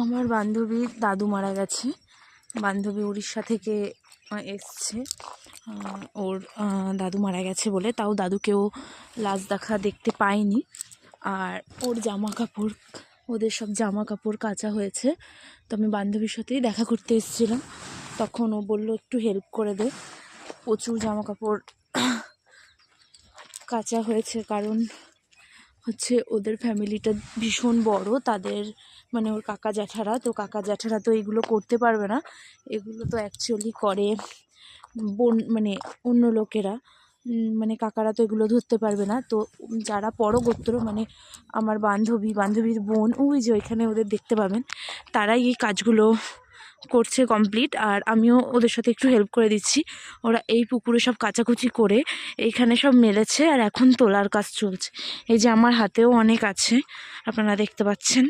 আমার বান্ধবীর দাদু মারা গেছে। বান্ধবী উড়িষ্যা থেকে এসছে ওর দাদু মারা গেছে বলে। তাও দাদুকেও লাশ দেখতে পাইনি। আর ওর জামা কাপড়, ওদের সব জামা কাপড় কাচা হয়েছে। তো আমি বান্ধবীর সাথেই দেখা করতে এসেছিলাম। তখন ও বললো একটু হেল্প করে দে। প্রচুর জামা কাপড় কাচা হয়েছে, কারণ হচ্ছে ওদের ফ্যামিলিটা ভীষণ বড়। তাদের মানে ওর কাকা জ্যাঠারা তো এগুলো করতে পারবে না। এগুলো তো অ্যাকচুয়ালি করে বোন, মানে অন্য লোকেরা, মানে কাকারা তো এগুলো ধরতে পারবে না। তো যারা পরগোত্র, মানে আমার বান্ধবীর বোন, ওই যে ওইখানে ওদের দেখতে পাবেন, তারাই এই কাজগুলো করছে কমপ্লিট। আর আমিও ওদের সাথে একটু হেল্প করে দিচ্ছি। ওরা এই পুকুরে সব কাচাকুচি করে এইখানে সব মেলেছে, আর এখন তোলার কাজ চলছে। এই যে আমার হাতেও অনেক আছে, আপনারা দেখতে পাচ্ছেন।